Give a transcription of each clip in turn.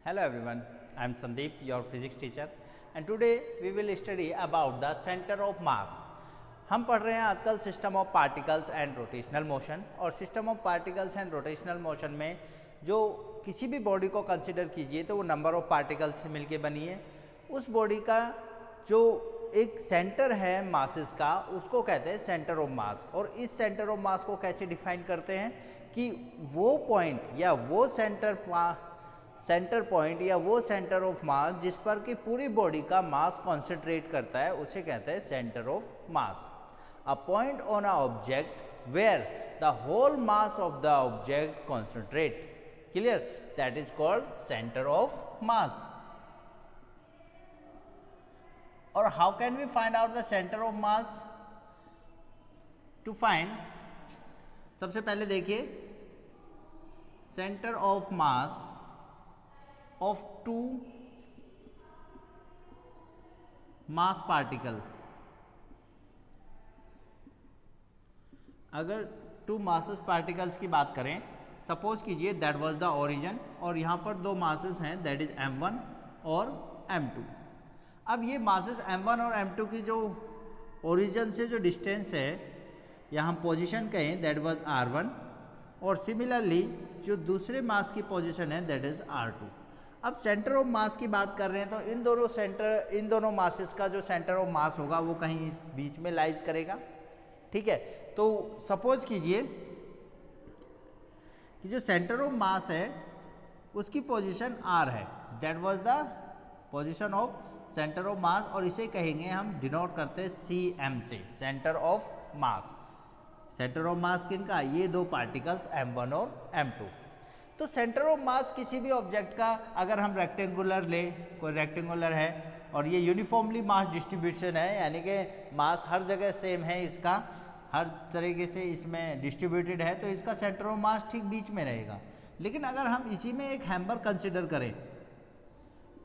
Hello everyone, I am Sandeep, your physics teacher, and today we will study about the center of mass. हम पढ़ रहे हैं आजकल system of particles and rotational motion, और system of particles and rotational motion में जो किसी भी बॉडी को कंसिडर कीजिए तो वो नंबर ऑफ पार्टिकल्स से मिलके बनी है। उस बॉडी का जो एक सेंटर है मासेस का, उसको कहते हैं सेंटर ऑफ मास। और इस सेंटर ऑफ मास को कैसे डिफाइन करते हैं कि वो पॉइंट या वो सेंटर पॉइंट या वो सेंटर ऑफ मास जिस पर कि पूरी बॉडी का मास कॉन्सेंट्रेट करता है, उसे कहते हैं centre of mass. A point on a object where the whole mass of the object concentrate, clear, that is called centre of mass. और how can we find out the centre of mass? To find, सबसे पहले देखिए, centre of mass of two mass particle। अगर two masses particles की बात करें, suppose कीजिए that was the origin, और यहाँ पर दो मासेस हैं, दैट इज m1 और m2। अब ये मासेस m1 और m2 की जो ओरिजिन से जो डिस्टेंस है या हम पोजीशन कहें, दैट वाज r1, और सिमिलरली जो दूसरे मास की पोजीशन है दैट इज r2। अब सेंटर ऑफ मास की बात कर रहे हैं तो इन दोनों मासेस का जो सेंटर ऑफ मास होगा वो कहीं इस बीच में लाइज करेगा, ठीक है। तो सपोज कीजिए कि जो सेंटर ऑफ मास है उसकी पोजीशन r है, that was the position of centre of mass, और इसे कहेंगे हम, डिनोट करते हैं cm से, centre of mass. Centre of मास किनका? ये दो पार्टिकल्स m1 और m2। तो सेंटर ऑफ मास किसी भी ऑब्जेक्ट का, अगर हम रेक्टेंगुलर ले, कोई रेक्टेंगुलर है और ये यूनिफॉर्मली मास डिस्ट्रीब्यूशन है, यानी कि मास हर जगह सेम है, इसका हर तरीके से इसमें डिस्ट्रीब्यूटेड है, तो इसका सेंटर ऑफ मास ठीक बीच में रहेगा। लेकिन अगर हम इसी में एक हैमर कंसिडर करें,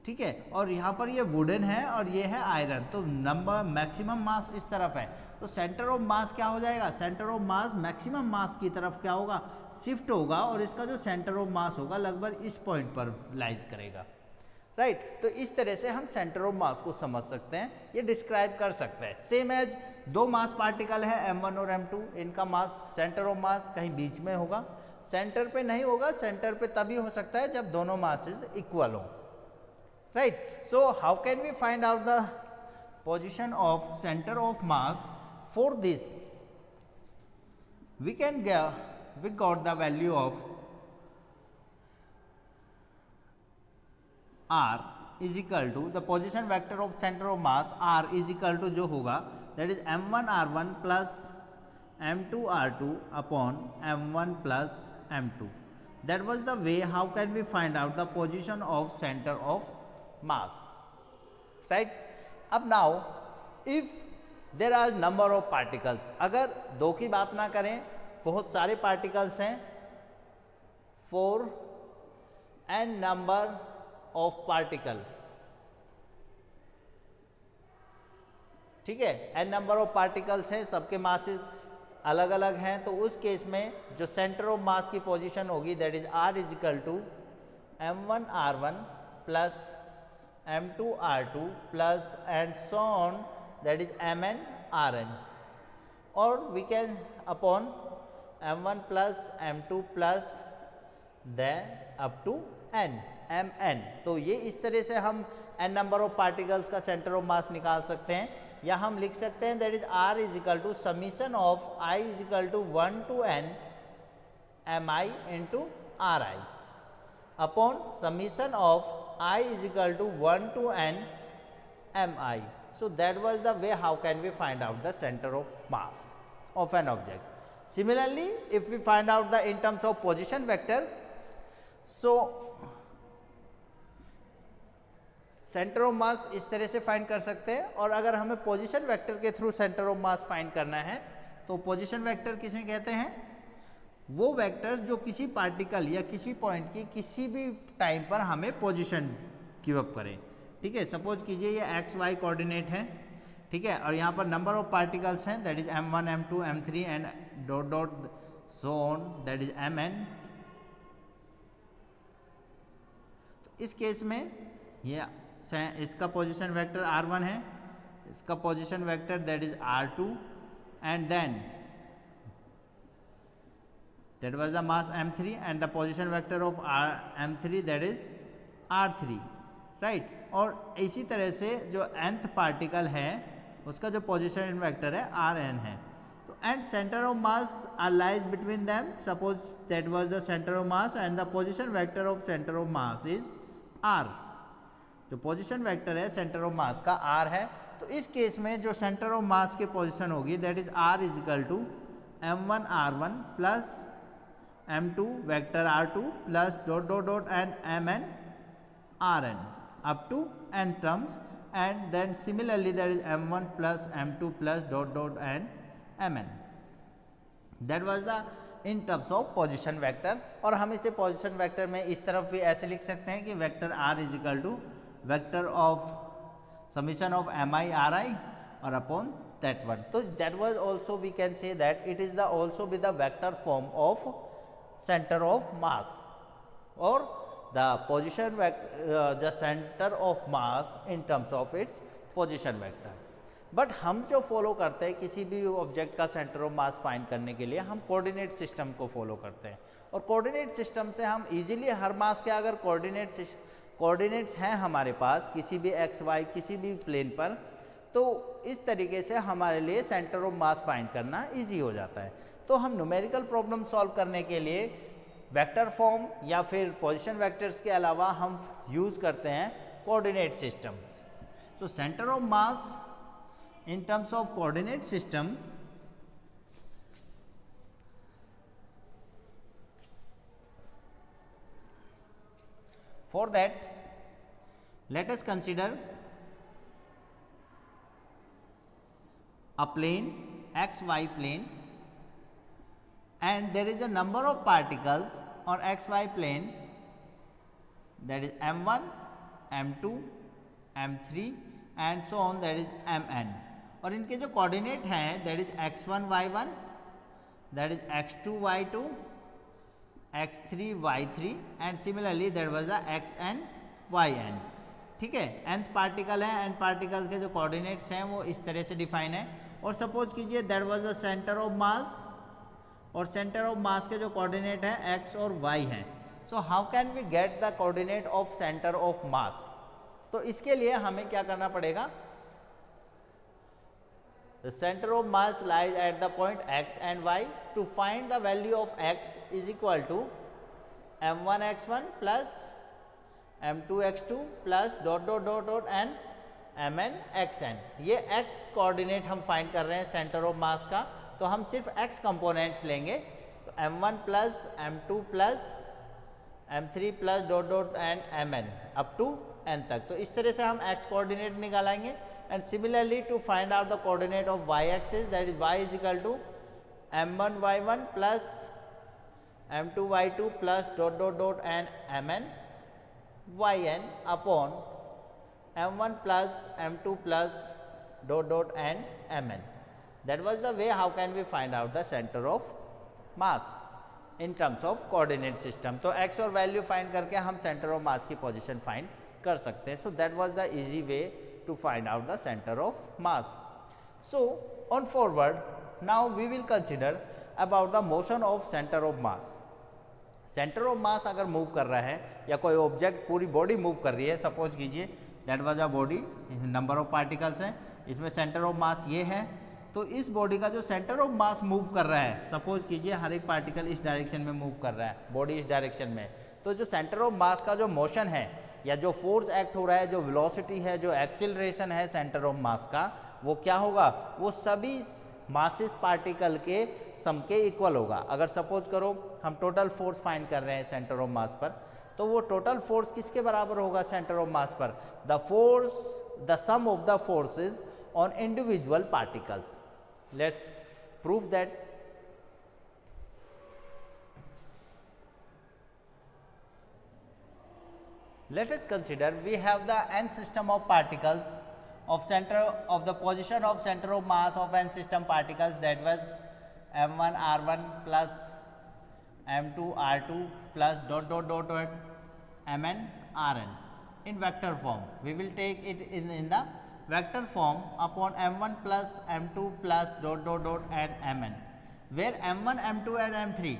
ठीक है, और यहाँ पर ये वुडन है और ये है आयरन, तो नंबर मैक्सिमम मास इस तरफ है, तो सेंटर ऑफ मास क्या हो जाएगा? सेंटर ऑफ मास मैक्सिमम मास की तरफ क्या होगा? शिफ्ट होगा, और इसका जो सेंटर ऑफ मास होगा लगभग इस पॉइंट पर लाइज करेगा, राइट। तो इस तरह से हम सेंटर ऑफ मास को समझ सकते हैं, ये डिस्क्राइब कर सकते हैं। सेम एज दो मास पार्टिकल है m1 और m2, इनका मास, सेंटर ऑफ मास कहीं बीच में होगा, सेंटर पे नहीं होगा। सेंटर पे तभी हो सकता है जब दोनों मासेस इक्वल हो, right? So how can we find out the position of center of mass? For this we got the value of r is equal to the position vector of center of mass, r is equal to जो होगा that is m1 r1 plus m2 r2 upon m1 plus m2। that was the way how can we find out the position of center of mass, right? अब now if there are number of particles, अगर दो की बात ना करें, बहुत सारे particles हैं, 4 and number of particle, ठीक है, n नंबर ऑफ पार्टिकल्स हैं, सबके मासेस अलग अलग हैं, तो उस केस में जो सेंटर ऑफ मास की पोजीशन होगी that is r is equal to m1 r1 plus m2 r2 plus and so on, that is mn rn, or we can upon m1 plus m2 plus then up to n mn। तो ये इस तरह से हम n number of particles का centre of mass निकाल सकते हैं, या हम लिख सकते हैं that is r is equal to summation of i is equal to 1 to n mi into ri upon summation of I is equal to 1 to n mi। so that was the way how can we find out the center of mass of an object। similarly if we find out the in terms of position vector, so centre of मास इस तरह से find कर सकते हैं, और अगर हमें position vector के through centre of mass find करना है तो पोजीशन वेक्टर किसमें कहते हैं? वो वेक्टर्स जो किसी पार्टिकल या किसी पॉइंट की किसी भी टाइम पर हमें पोजीशन गिव अप करें, ठीक है। सपोज कीजिए ये एक्स वाई कोऑर्डिनेट है, ठीक है, और यहाँ पर नंबर ऑफ पार्टिकल्स हैं that is m1 m2 m3 and dot dot so on that is mn। इस केस में ये इसका पोजीशन वेक्टर r1 है, इसका position vector that is r2 and then that was the mass m3 and the position vector of m3 that is r3, right. और इसी तरह से जो nth पार्टिकल है उसका जो पोजीशन वेक्टर है rn है। तो and centre of mass are lies between them, suppose that was the centre of mass and the position vector of centre of mass is r। जो पोजीशन वेक्टर है centre of mass का r है, तो इस case में जो centre of मास की position होगी that is r is equal to m1 r1 plus m2 vector r2 plus dot dot dot and mn rn up to n terms, and then similarly there is m1 plus m2 plus dot dot and mn. That was the in terms of position vector। और हम इसे position vector में इस तरफ भी ऐसे लिख सकते हैं कि vector r is equal to vector of summation of mi ri और upon that one। तो that was also we can say that it is the also be the vector form of center of mass or the position the center of mass in terms of its position vector। But हम जो follow करते हैं किसी भी object का centre of mass find करने के लिए हम कोऑर्डिनेट सिस्टम को फॉलो करते हैं, और कोऑर्डिनेट सिस्टम से हम इजीली हर मास के अगर कोऑर्डिनेट्स हैं हमारे पास किसी भी एक्स वाई किसी भी प्लेन पर, तो इस तरीके से हमारे लिए सेंटर ऑफ मास फाइंड करना इजी हो जाता है। तो हम न्यूमेरिकल प्रॉब्लम सॉल्व करने के लिए वेक्टर फॉर्म या फिर पोजीशन वेक्टर्स के अलावा हम यूज़ करते हैं कोऑर्डिनेट सिस्टम। तो centre of mass in terms of coordinate system, for that let us consider a plane xy plane, and there is a number of particles on xy plane that is m1 m2 m3 and so on, that is mn। और इनके जो coordinate हैं that is x1 y1 that is x2 y2 x3 y3 and similarly that was the xn yn। ठीक है, nth particle है, n particle के जो coordinates हैं वो इस तरह से डिफाइन है। और सपोज कीजिए that was the centre of mass, और सेंटर ऑफ मास के जो कोऑर्डिनेट है x और y हैं। So how can we get the coordinate of centre of mass? तो इसके लिए हमें क्या करना पड़ेगा, the center of mass lies at the point x and y। to find the value of x is equal to m1 x1 plus m2 x2 plus dot dot dot dot and mn xn। ये x coordinate हम find कर रहे हैं centre of mass का, तो हम सिर्फ x components लेंगे, तो m1 plus m2 plus m3 plus dot dot and mn up to n तक। तो इस तरह से हम x कोऑर्डिनेट निकालेंगे। And similarly to find out the coordinate of y axis, that is y is equal to m1 y1 plus m2 y2 plus dot dot dot and mn yn upon m1 plus m2 plus dot dot and mn। That was the way how can we find out the center of mass in terms of coordinate system। तो x और value find करके हम centre of मास की position find कर सकते हैं। So that was the easy way to find out the center of mass। So on forward now we will consider about the motion of center of mass। Centre of मास अगर move कर रहा है या कोई object पूरी body move कर रही है, सपोज कीजिए that was a body, number of particles हैं, इसमें सेंटर ऑफ मास ये है, तो इस बॉडी का जो सेंटर ऑफ मास मूव कर रहा है, सपोज कीजिए हर एक पार्टिकल इस डायरेक्शन में मूव कर रहा है, बॉडी इस डायरेक्शन में, तो जो सेंटर ऑफ मास का जो मोशन है या जो फोर्स एक्ट हो रहा है, जो वेलोसिटी है, जो एक्सीलरेशन है सेंटर ऑफ मास का, वो क्या होगा, वो सभी मासिस पार्टिकल के सम के इक्वल होगा। अगर सपोज करो हम टोटल फोर्स फाइंड कर रहे हैं सेंटर ऑफ मास पर, तो वो टोटल फोर्स किसके बराबर होगा सेंटर ऑफ मास पर, the sum of the forces on individual particles. Let's prove that. Let us consider we have the n system of particles of center of the position of center of mass of n system particles, that was m1 r1 plus m2 r2 plus dot dot dot dot mn rn in vector form. We will take it in the vector form upon m1 plus m2 plus dot dot dot and mn, where m1 m2 and m3,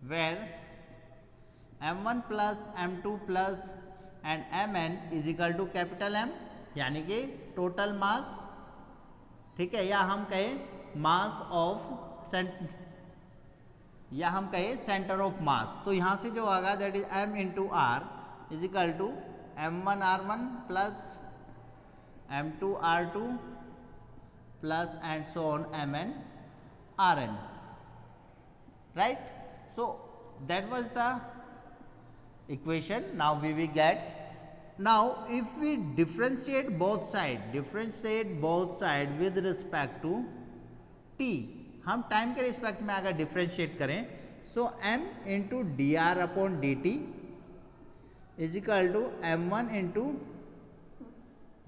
where m1 plus m2 plus and mn is equal to capital M, यानी कि total mass, ठीक है, या हम कहें mass of या हम कहें सेंटर ऑफ मास. तो यहाँ से जो आएगा that is m into r is equal to m1 r1 plus m2 r2 plus and so on mn rn, right? So that was the equation. Now we will get, now if we differentiate both side with respect to t, हम time के respect में अगर differentiate करें, so m into d r upon d t is equal to m1 into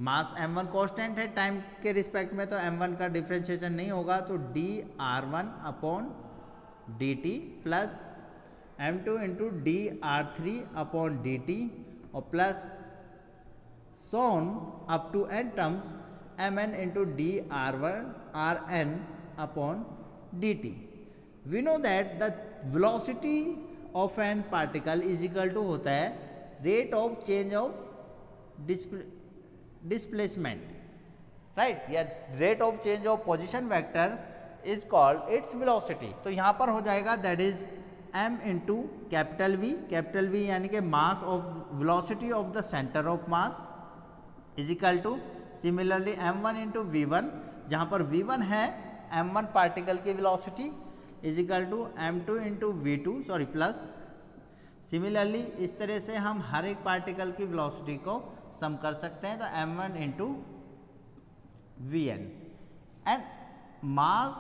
mass. m1 constant है time के respect में, तो m1 का डिफ्रेंशिएशन नहीं होगा, तो d r one upon d t plus m2 into d r three upon d t और plus so on up to n terms mn into d r one r n upon dt. We know that the velocity of an particle is equal to होता है rate of change of displacement, right? या rate of change of position vector is called its velocity. तो यहाँ पर हो जाएगा that is m into capital V यानी कि mass of velocity of the center of mass is equal to similarly m1 into v1, जहाँ पर v1 है m1 पार्टिकल की velocity is equal to m2 into v2 sorry plus. Similarly इस तरह से हम हर एक पार्टिकल की वेलोसिटी को सम कर सकते हैं, तो m1 into vn and mass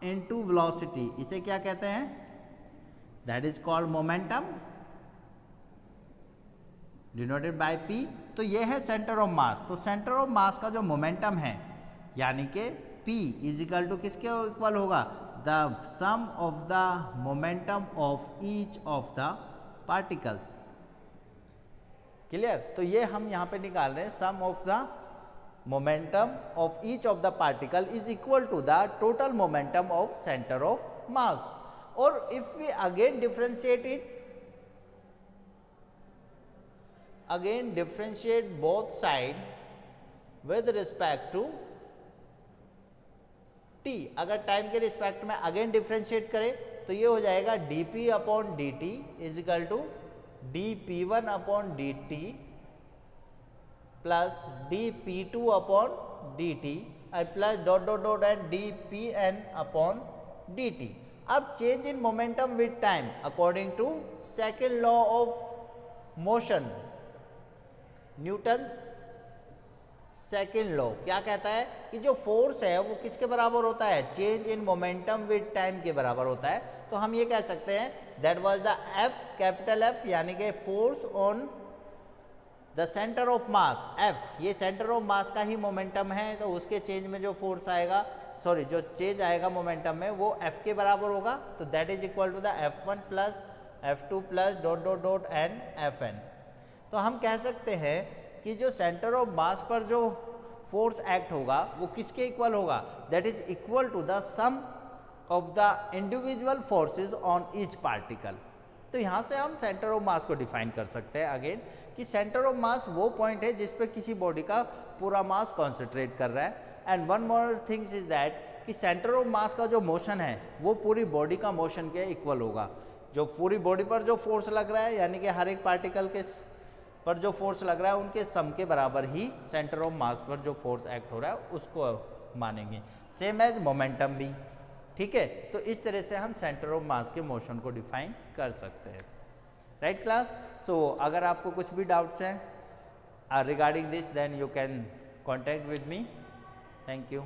into velocity, इसे क्या कहते हैं, that is called momentum denoted by p. तो ये है सेंटर ऑफ मास. तो सेंटर ऑफ मास का जो मोमेंटम है यानी कि P इज इक्वल टू किसके इक्वल होगा, the sum of the momentum of each of the particles. Clear? तो ये हम यहाँ पे निकाल रहे हैं sum of the momentum of each of the particle is equal to the total momentum of centre of mass. और if we again differentiate both side with respect to t, अगर टाइम के रिस्पेक्ट में again differentiate करें तो ये हो जाएगा dp upon dt is equal to dp1 upon dt plus dp2 upon dt और plus dot dot dot and dpn upon dt. अब change in momentum with time according to second law of motion, Newton's second law क्या कहता है कि जो force है वो किसके बराबर होता है, change in momentum with time के बराबर होता है. तो हम ये कह सकते हैं that was the F, capital F यानी कि force on the centre of mass. F ये सेंटर ऑफ मास का ही मोमेंटम है, तो उसके चेंज में जो फोर्स आएगा, सॉरी जो चेंज आएगा मोमेंटम में वो F के बराबर होगा. तो that is equal to the F1 plus F2 plus dot dot dot and Fn. तो हम कह सकते हैं कि जो सेंटर ऑफ मास पर जो फोर्स एक्ट होगा वो किसके इक्वल होगा, that is equal to the sum of the individual forces on each particle. तो यहाँ से हम सेंटर ऑफ मास को डिफाइन कर सकते हैं अगेन कि सेंटर ऑफ मास वो पॉइंट है जिस पे किसी बॉडी का पूरा मास कॉन्सेंट्रेट कर रहा है. And one more things is that कि सेंटर ऑफ मास का जो मोशन है वो पूरी बॉडी का मोशन के इक्वल होगा. जो पूरी बॉडी पर जो फोर्स लग रहा है यानी कि हर एक पार्टिकल के पर जो फोर्स लग रहा है उनके सम के बराबर ही सेंटर ऑफ मास पर जो फोर्स एक्ट हो रहा है उसको मानेंगे, सेम एज मोमेंटम भी. ठीक है, तो इस तरह से हम सेंटर ऑफ मास के मोशन को डिफाइन कर सकते हैं. Right class? सो अगर आपको कुछ भी डाउट्स हैं regarding this then you can contact with me. Thank you.